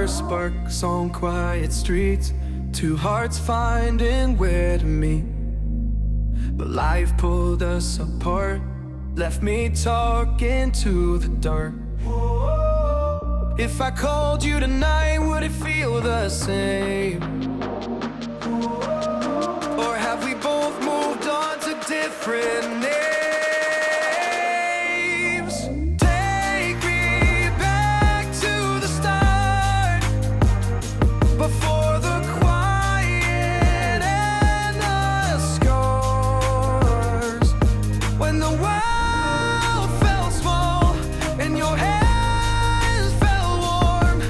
were sparks on quiet streets, two hearts finding where to meet. But life pulled us apart, left me talking to the dark. If I called you tonight, would it feel the same? Or have we both moved on to different names? Take me back to the start, before the quiet and the scars, when the world felt small and your hands felt warm.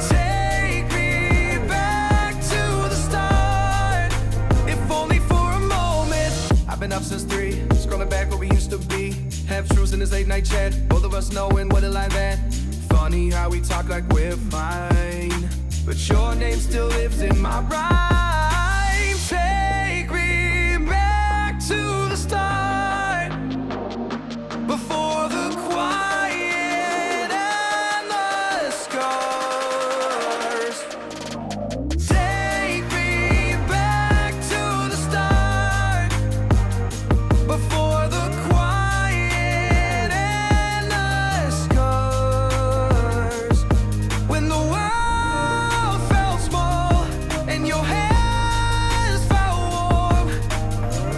Take me back to the start, if only for a moment. I've been up since 3, scrolling back where we used to be, half truths in this late night chat, both of us knowing what a line that. Funny how we talk like we're fine, but your name still lives in my rhyme. Take me back to the start, before the quiet and the scars. Take me back to the start, before the quiet and the scars, when the world felt small and your hands felt warm.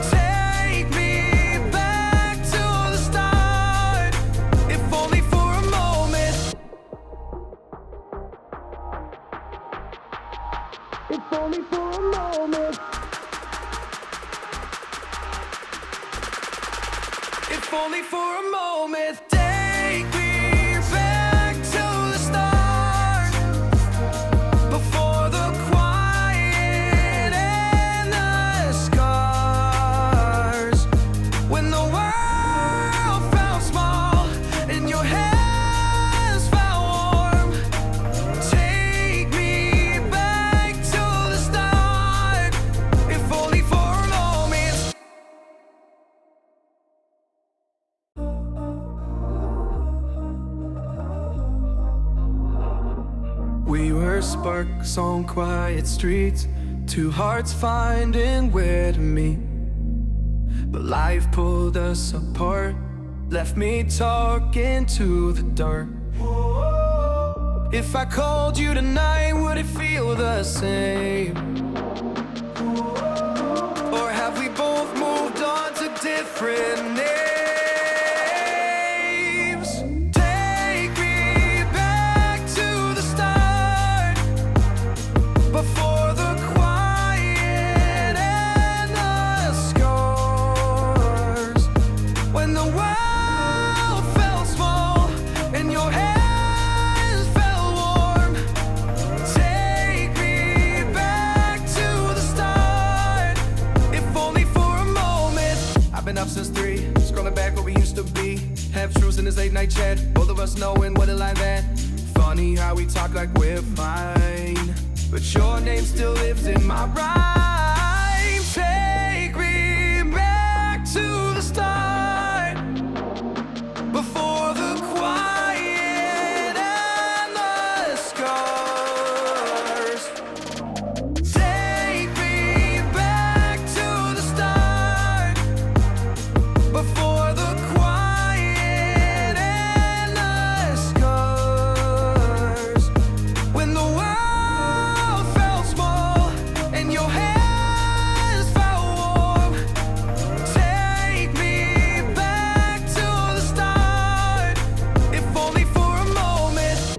Take me back to the start, if only for a moment. If only for a moment. If only for a moment. Take me back to the start, before the quiet and the scars, when the world felt small and your hands felt warm. Take me back to the start, if only for a moment. We were sparks on quiet streets, two hearts finding where to meet. But life pulled us apart, left me talking to the dark. If I called you tonight, would it feel the same? Or have we both moved on to different names? Take me back to the start, before the quiet and the scars, when the world felt small and your hands felt warm. Take me back to the start, if only for a moment. I've been up since 3, scrolling back where we used to be, half truths in this late night chat, both of us knowing what a line that. Funny how we talk like we're fine, but your name still lives in my rhyme. Take me back to the start, before the quiet and the scars. Take me back to the start, before the quiet and the scars, when the world felt small and your hands felt warm. Take me back to the start, if only for a moment.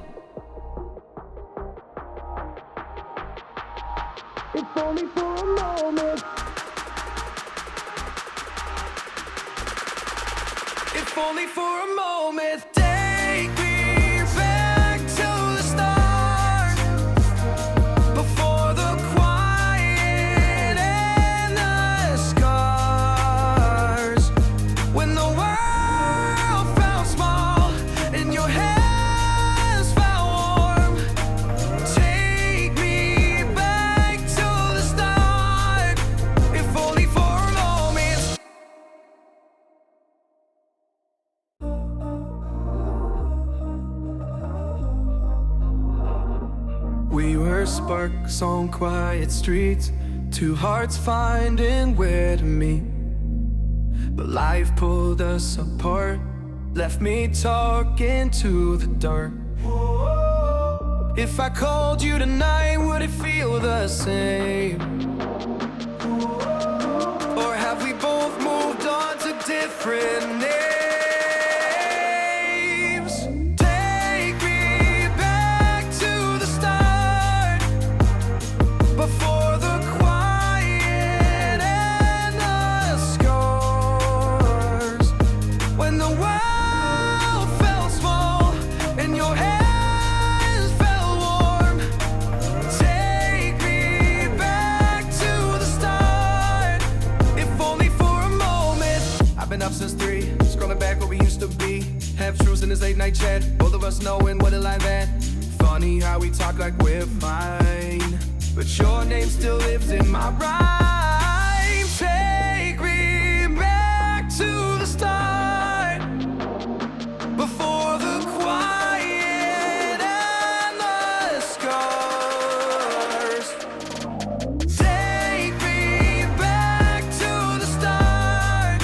If only for a moment. If only for a moment. Take me back to the start, before the quiet and the scars, when the world felt small and your hands felt warm. Take me back to the start, if only for a moment. were sparks on quiet streets, two hearts finding where to meet. But life pulled us apart, left me talking to the dark. If I called you tonight, would it feel the same? Or have we both moved on to different names? Take me back to the start, before the quiet and the scars. When the world felt small and your hands felt warm. Take me back to the start, if only for a moment. I've been up since 3, scrolling back where we used to be. Half truths in this late night chat, both of us knowing what a lie that. Funny how we talk like we're fine, but your name still lives in my rhyme. Take me back to the start, before the quiet and the scars. Take me back to the start,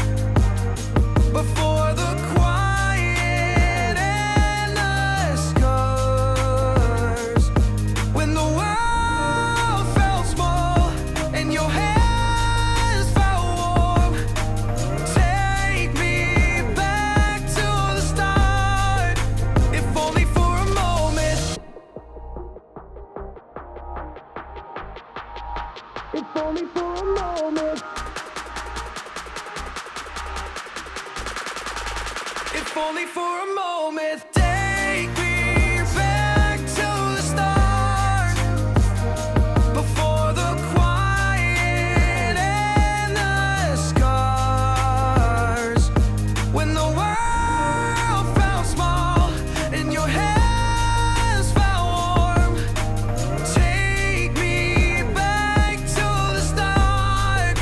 before the quiet and the scars. When the world felt small and your hands felt warm. Take me back to the start, if only for a moment. If only for a moment. If only for a moment. Take me back to the start, before the quiet and the scars. When the world felt small and your hands felt warm. Take me back to the start,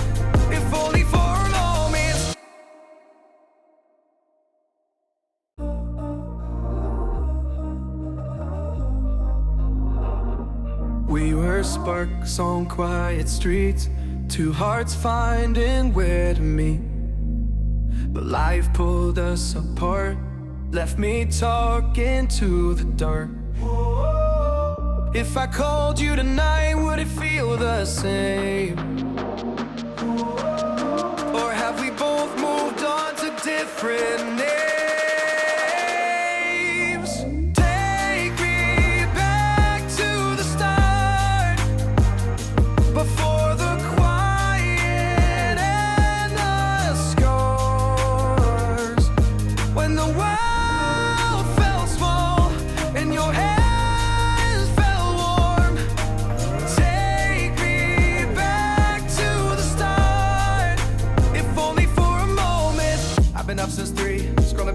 if only for a moment. We were sparks on quiet streets, two hearts finding where to meet. But life pulled us apart, left me talking to the dark. If I called you tonight, would it feel the same? Or have we both moved on to different names? Take me back to the start, before the quiet and the scars. When the world felt small and your hands felt warm. Take me back to the start, if only for a moment. I've been up since 3, scrolling